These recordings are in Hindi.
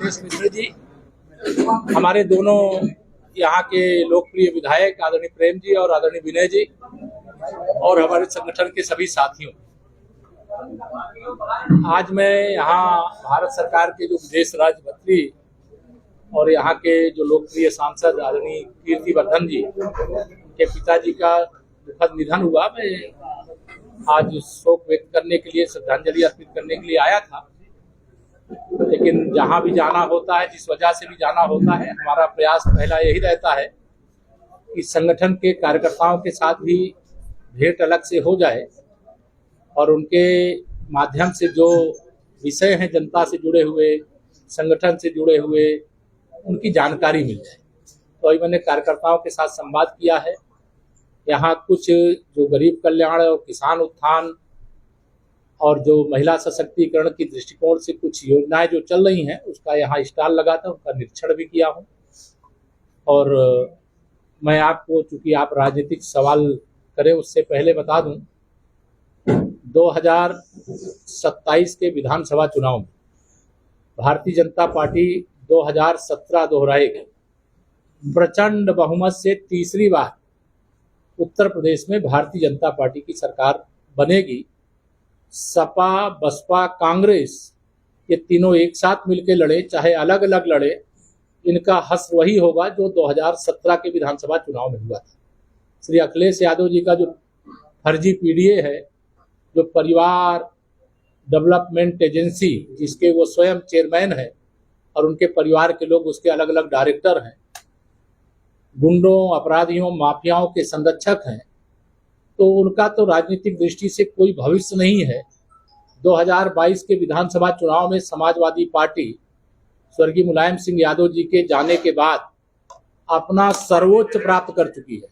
दिनेश मिश्र जी, हमारे दोनों यहाँ के लोकप्रिय विधायक आदरणीय प्रेम जी और आदरणीय विनय जी और हमारे संगठन के सभी साथियों, आज मैं यहाँ भारत सरकार के जो विदेश राज्य मंत्री और यहाँ के जो लोकप्रिय सांसद आदरणीय कीर्तिवर्धन जी के पिताजी का दुखद निधन हुआ, मैं आज शोक व्यक्त करने के लिए, श्रद्धांजलि अर्पित करने के लिए आया था। लेकिन जहाँ भी जाना होता है, जिस वजह से भी जाना होता है, हमारा प्रयास पहला यही रहता है कि संगठन के कार्यकर्ताओं के साथ भी भेंट अलग से हो जाए और उनके माध्यम से जो विषय हैं जनता से जुड़े हुए, संगठन से जुड़े हुए, उनकी जानकारी मिल जाए। तो अभी मैंने कार्यकर्ताओं के साथ संवाद किया है। यहाँ कुछ जो गरीब कल्याण और किसान उत्थान और जो महिला सशक्तिकरण की दृष्टिकोण से कुछ योजनाएं जो चल रही हैं, उसका यहाँ स्टॉल लगा था, उनका निरीक्षण भी किया हूँ। और मैं आपको, चूंकि आप राजनीतिक सवाल करें, उससे पहले बता दूं, 2027 के विधानसभा चुनाव में भारतीय जनता पार्टी 2017 दोहराएगी। प्रचंड बहुमत से तीसरी बार उत्तर प्रदेश में भारतीय जनता पार्टी की सरकार बनेगी। सपा, बसपा, कांग्रेस, ये तीनों एक साथ मिलकर लड़े, चाहे अलग अलग लड़े, इनका हश्र वही होगा जो 2017 के विधानसभा चुनाव में हुआ था। श्री अखिलेश यादव जी का जो फर्जी पीडीए है, जो परिवार डेवलपमेंट एजेंसी, जिसके वो स्वयं चेयरमैन है और उनके परिवार के लोग उसके अलग अलग डायरेक्टर हैं, गुंडों, अपराधियों, माफियाओं के संरक्षक हैं, तो उनका तो राजनीतिक दृष्टि से कोई भविष्य नहीं है। 2022 के विधानसभा चुनाव में समाजवादी पार्टी स्वर्गीय मुलायम सिंह यादव जी के जाने के बाद अपना सर्वोच्च प्राप्त कर चुकी है।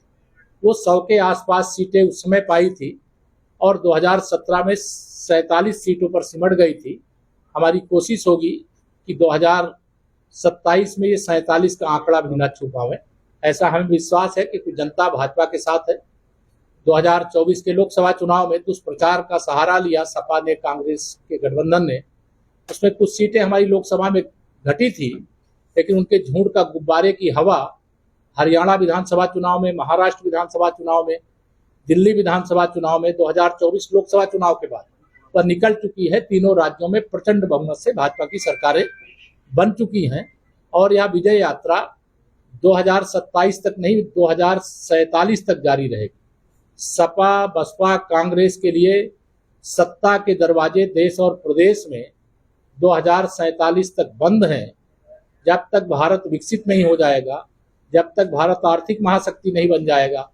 वो 100 के आसपास सीटें उस समय पाई थी और 2017 में 47 सीटों पर सिमट गई थी। हमारी कोशिश होगी कि 2027 में ये 47 का आंकड़ा भी न छू पावे। ऐसा हमें विश्वास है कि कुछ जनता भाजपा के साथ है। 2024 के लोकसभा चुनाव में दुष्प्रचार का सहारा लिया सपा ने, कांग्रेस के गठबंधन ने। उसमें कुछ सीटें हमारी लोकसभा में घटी थी, लेकिन उनके झूठ का गुब्बारे की हवा हरियाणा विधानसभा चुनाव में, महाराष्ट्र विधानसभा चुनाव में, दिल्ली विधानसभा चुनाव में, 2024 लोकसभा चुनाव के बाद पर निकल चुकी है। तीनों राज्यों में प्रचंड बहुमत से भाजपा की सरकारें बन चुकी हैं और यह विजय यात्रा 2027 तक नहीं, 2047 तक जारी रहेगी। सपा, बसपा, कांग्रेस के लिए सत्ता के दरवाजे देश और प्रदेश में 2047 तक बंद हैं। जब तक भारत विकसित नहीं हो जाएगा, जब तक भारत आर्थिक महाशक्ति नहीं बन जाएगा,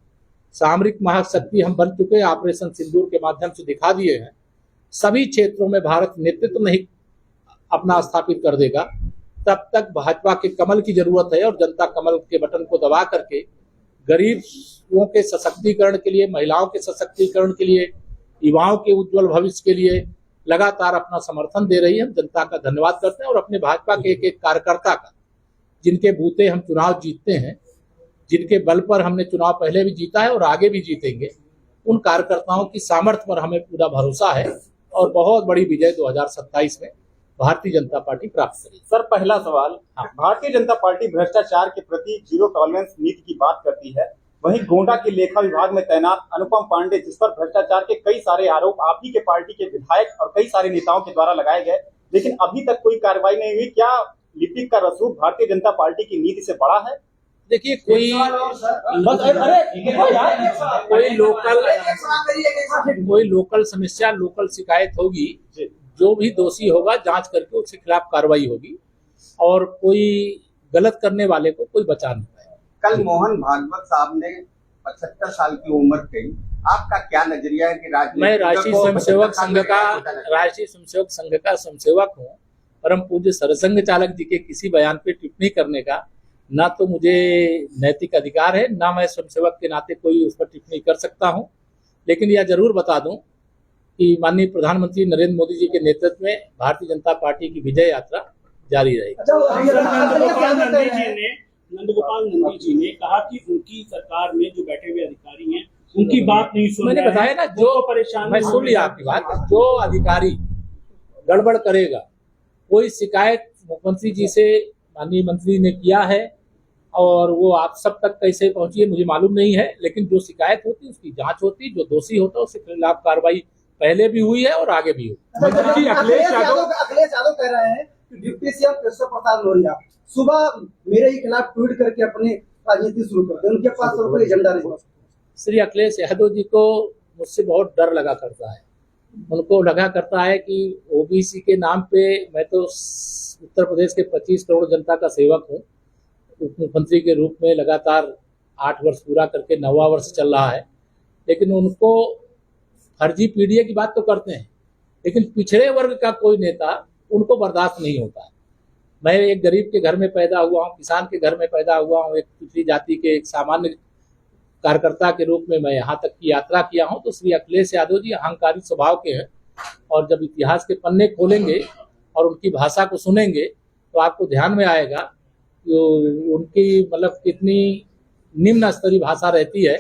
सामरिक महाशक्ति हम बन चुके हैं, ऑपरेशन सिंदूर के माध्यम से दिखा दिए हैं, सभी क्षेत्रों में भारत नेतृत्व नहीं अपना स्थापित कर देगा, तब तक भाजपा के कमल की जरूरत है। और जनता कमल के बटन को दबा करके गरीबों के सशक्तिकरण के लिए, महिलाओं के सशक्तिकरण के लिए, युवाओं के उज्जवल भविष्य के लिए लगातार अपना समर्थन दे रही है। हम जनता का धन्यवाद करते हैं और अपने भाजपा के एक एक कार्यकर्ता का, जिनके बूते हम चुनाव जीतते हैं, जिनके बल पर हमने चुनाव पहले भी जीता है और आगे भी जीतेंगे, उन कार्यकर्ताओं की सामर्थ्य पर हमें पूरा भरोसा है और बहुत बड़ी विजय 2027 में भारतीय जनता पार्टी प्राप्त करेगी। सर, पहला सवाल, भारतीय जनता पार्टी भ्रष्टाचार के प्रति जीरो टॉलरेंस नीति की बात करती है, वहीं गोंडा के लेखा विभाग में तैनात अनुपम पांडे, जिस पर भ्रष्टाचार के कई सारे आरोप आप ही के पार्टी के विधायक और कई सारे नेताओं के द्वारा लगाए गए, लेकिन अभी तक कोई कार्रवाई नहीं हुई। क्या लिपिक का रसूख भारतीय जनता पार्टी की नीति से बड़ा है? देखिए, कोई लोकल समस्या, लोकल शिकायत होगी, जो भी दोषी होगा जांच करके उसके खिलाफ कार्रवाई होगी और कोई गलत करने वाले को कोई बचा नहीं पाएगा। कल मोहन भागवत साहब ने 75 साल की उम्र कही, आपका क्या नजरिया है कि मैं राष्ट्रीय स्वयंसेवक संघ का स्वयंसेवक हूँ। परम पूज्य सरसंघ चालक जी के किसी बयान पे टिप्पणी करने का ना तो मुझे नैतिक अधिकार है, ना मैं स्वयंसेवक के नाते कोई उस पर टिप्पणी कर सकता हूं। लेकिन यह जरूर बता दूं कि माननीय प्रधानमंत्री नरेंद्र मोदी जी के नेतृत्व में भारतीय जनता पार्टी की विजय यात्रा जारी रहेगी। नंदगोपाल नंदी जी ने कहा कि उनकी सरकार में जो बैठे हुए अधिकारी हैं उनकी बात नहीं सुन, मैंने बताया ना, जो परेशान, मैं सुन लिया आपकी बात, जो अधिकारी गड़बड़ करेगा, कोई शिकायत मुख्यमंत्री जी से माननीय मंत्री ने किया है, और वो आप सब तक कैसे पहुंची है मुझे मालूम नहीं है, लेकिन जो शिकायत होती है उसकी जांच होती, जो दोषी होता है उसके खिलाफ कार्रवाई पहले भी हुई है और आगे भी होगी। अखिलेश यादव कह रहे हैं कि डिप्टी सीएम केशव प्रसाद मौर्य सुबह मेरे ही खिलाफ ट्वीट करके अपनी राजनीति शुरू कर दी, उनके पास कोई एजेंडा नहीं। श्री अखिलेश यादव जी को मुझसे बहुत डर लगा करता है। उनको लगा करता है कि ओबीसी के नाम पे, मैं तो उत्तर प्रदेश के 25 करोड़ जनता का सेवक हूँ, उप मुख्यमंत्री के रूप में लगातार 8 वर्ष पूरा करके 9वां वर्ष चल रहा है, लेकिन उनको फर्जी पीडीए की बात तो करते हैं, लेकिन पिछड़े वर्ग का कोई नेता उनको बर्दाश्त नहीं होता है। मैं एक गरीब के घर में पैदा हुआ हूँ, किसान के घर में पैदा हुआ हूँ, एक पिछड़ी जाति के एक सामान्य कार्यकर्ता के रूप में मैं यहाँ तक की यात्रा किया हूँ। तो श्री अखिलेश यादव जी अहंकारी स्वभाव के हैं, और जब इतिहास के पन्ने खोलेंगे और उनकी भाषा को सुनेंगे तो आपको ध्यान में आएगा कि उनकी मतलब कितनी निम्न स्तरीय भाषा रहती है।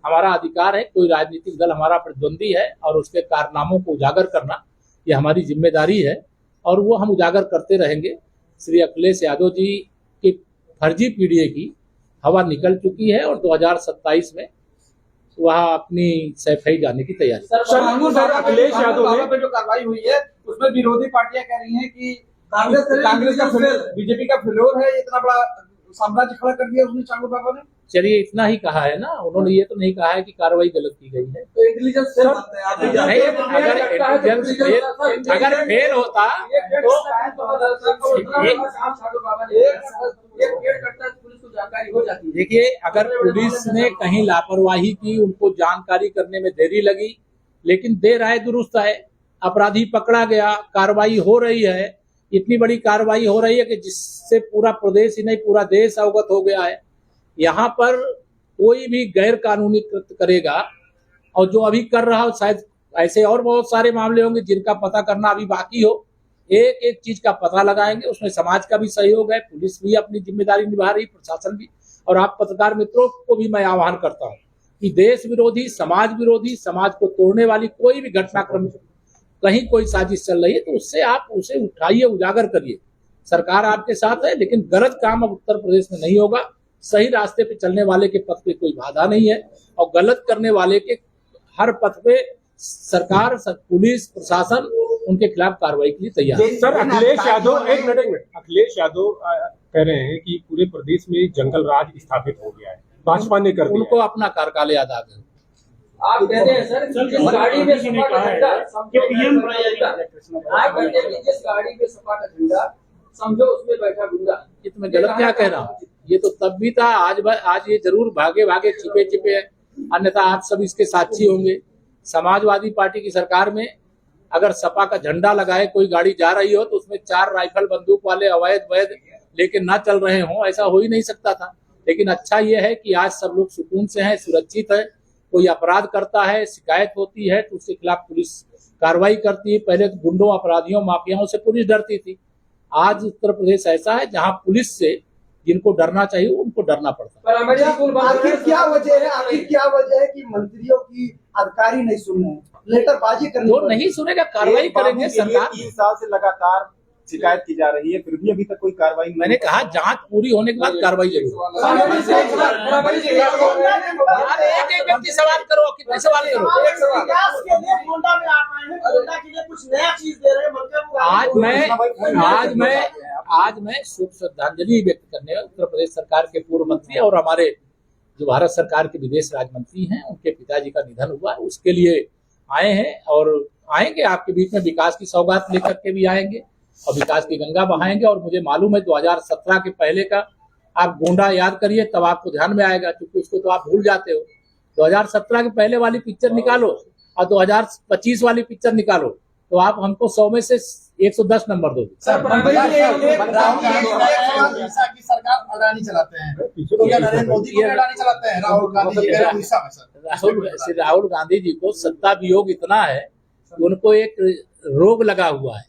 हमारा अधिकार है, कोई राजनीतिक दल हमारा प्रतिद्वंदी है और उसके कारनामों को उजागर करना ये हमारी जिम्मेदारी है, और वो हम उजागर करते रहेंगे। श्री अखिलेश यादव जी की फर्जी पीडीए की हवा निकल चुकी है और 2027 में वह अपनी सफाई जाने की तैयारी। सर अखिलेश यादव पे जो कार्रवाई हुई है उसमें विरोधी पार्टियां कह रही हैं कि कांग्रेस का बीजेपी का फ्लोर है, इतना बड़ा साम्राज्य खड़ा कर दिया उसने चांगू बाबा ने। चलिए इतना ही कहा है ना उन्होंने, ये तो नहीं कहा है कि कार्रवाई गलत की गई है। तो इंटेलिजेंस फेल अगर फेल होता तो देखिए, अगर पुलिस ने कहीं लापरवाही की, उनको जानकारी करने में देरी लगी, लेकिन देर आए दुरुस्त है, अपराधी पकड़ा गया, कार्रवाई हो रही है, इतनी बड़ी कार्रवाई हो रही है कि जिससे पूरा प्रदेश ही नहीं पूरा देश अवगत हो गया है। यहाँ पर कोई भी गैर कानूनी कृत्य करेगा, और जो अभी कर रहा हो, शायद ऐसे और बहुत सारे मामले होंगे जिनका पता करना अभी बाकी हो। एक एक चीज का पता लगाएंगे, उसमें समाज का भी सहयोग है, पुलिस भी अपनी जिम्मेदारी निभा रही, प्रशासन भी, और आप पत्रकार मित्रों को भी मैं आह्वान करता हूँ कि देश विरोधी, समाज को तोड़ने वाली कोई भी घटनाक्रम, कहीं कोई साजिश चल रही है तो उससे आप उसे उठाइए, उजागर करिए। सरकार आपके साथ है, लेकिन गलत काम अब उत्तर प्रदेश में नहीं होगा। सही रास्ते पे चलने वाले के पथ पे कोई बाधा नहीं है, और गलत करने वाले के हर पथ पे सरकार, पुलिस, प्रशासन उनके खिलाफ कार्रवाई के लिए तैयार है। सर अखिलेश यादव, एक मिनट, अखिलेश यादव कह रहे हैं कि पूरे प्रदेश में जंगल राज स्थापित हो गया है, भाजपा ने कर दिया। उनको अपना कार्यकाल याद आ गया। आप कहते हैं सर जिस गाड़ी में सपा का झंडा, आप कहते हैं जिस गाड़ी में सपा का झंडा, समझो उसमें बैठा गुंडा। ये तो मैं गलत क्या कह रहा हूँ? ये तो तब भी था, आज ये जरूर भागे भागे छिपे छिपे है, अन्यथा आप सब इसके साक्षी होंगे। समाजवादी पार्टी की सरकार में अगर सपा का झंडा लगाए कोई गाड़ी जा रही हो तो उसमें 4 राइफल बंदूक वाले अवैध वैध लेके ना चल रहे हों, ऐसा हो ही नहीं सकता था। लेकिन अच्छा ये है कि आज सब लोग सुकून से हैं, सुरक्षित है। कोई अपराध करता है, शिकायत होती है तो उसके खिलाफ पुलिस कार्रवाई करती है। पहले तो गुंडों, अपराधियों, माफियाओं से पुलिस डरती थी। आज उत्तर प्रदेश ऐसा है जहां पुलिस से जिनको डरना चाहिए उनको डरना पड़ता है। आखिर क्या वजह है कि मंत्रियों की अधिकारी नहीं सुन रहे हैं, लेटरबाजी करनी? जो नहीं सुनेगा कार्रवाई करेंगे सरकार। 3 साल से लगातार शिकायत की जा रही है, फिर भी अभी तक कोई कार्रवाई नहीं। मैंने कहा जांच पूरी होने के बाद कार्रवाई जरूर। एक व्यक्ति सवाल करो, कितने सवाल करो? आज मैं शुभ श्रद्धांजलि व्यक्त करने उत्तर प्रदेश सरकार के पूर्व मंत्री और हमारे जो भारत सरकार के विदेश राज्य मंत्री हैं, उनके पिताजी का निधन हुआ, उसके लिए आए हैं और आएंगे आपके बीच में। विकास की सौगात लेकर के भी आएंगे और विकास की गंगा बहाएंगे। और मुझे मालूम है 2017 के पहले का आप गोंडा याद करिए, तब आपको ध्यान में आएगा, क्योंकि उसको तो आप भूल जाते हो। 2017 के पहले वाली पिक्चर निकालो और 2025 वाली पिक्चर निकालो तो आप हमको 100 में से 110 नंबर दो। सरकार अडानी चलाते हैं, नरेंद्र मोदी को अडानी चलाते हैं, राहुल गांधी राहुल गांधी जी को सत्ता वियोग इतना है कि उनको एक रोग लगा हुआ है।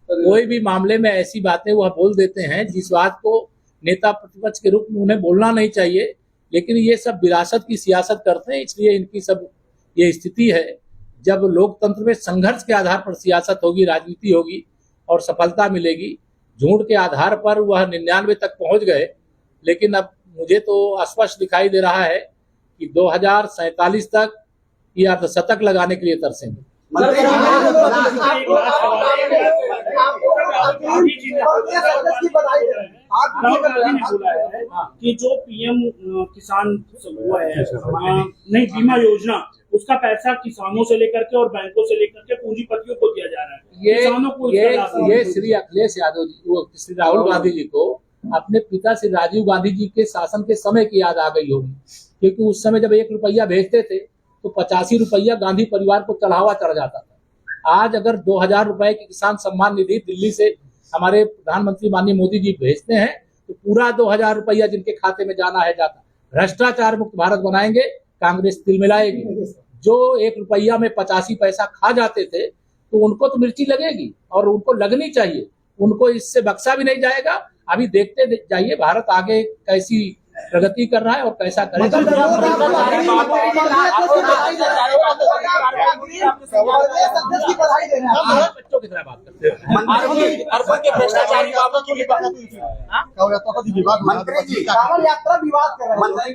कोई भी मामले में ऐसी बातें वह बोल देते हैं जिस बात को नेता प्रतिपक्ष के रूप में उन्हें बोलना नहीं चाहिए, लेकिन ये सब विरासत की सियासत करते हैं, इसलिए इनकी सब ये स्थिति है। जब लोकतंत्र में संघर्ष के आधार पर सियासत होगी, राजनीति होगी और सफलता मिलेगी, झूठ के आधार पर वह 99 तक पहुंच गए, लेकिन अब मुझे तो स्पष्ट दिखाई दे रहा है कि 2047 तक ये अर्धशतक लगाने के लिए तरसेंगे। मंत्री कि जो पीएम किसान हुआ है नहीं बीमा योजना, उसका पैसा किसानों से लेकर के और बैंकों से लेकर के पूंजीपतियों को दिया जा रहा है। किसानों को ये श्री अखिलेश यादव जी, वो श्री राहुल गांधी जी को अपने पिता श्री राजीव गांधी जी के शासन के समय की याद आ गई होगी, क्योंकि उस समय जब 1 रुपया भेजते थे तो 85 रुपया गांधी परिवार को चढ़ावा चढ़ जाता था। आज अगर 2000 रुपए की किसान सम्मान निधि दिल्ली से हमारे प्रधानमंत्री माननीय मोदी जी भेजते हैं तो पूरा 2000 रुपया जिनके खाते में जाना है जाता। भ्रष्टाचार मुक्त भारत बनाएंगे, कांग्रेस तिल मिलाएगी। जो 1 रुपया में 85 पैसा खा जाते थे तो उनको तो मिर्ची लगेगी और उनको लगनी चाहिए, उनको इससे बख्शा भी नहीं जाएगा। अभी देखते जाइए भारत आगे कैसी प्रगति कर रहा है और कैसा करेगा। बच्चों की तरह बात करते हैं। अरबों के भ्रष्टाचारी बाबू की मंत्री जी यात्रा विवाद कर रहे हैं।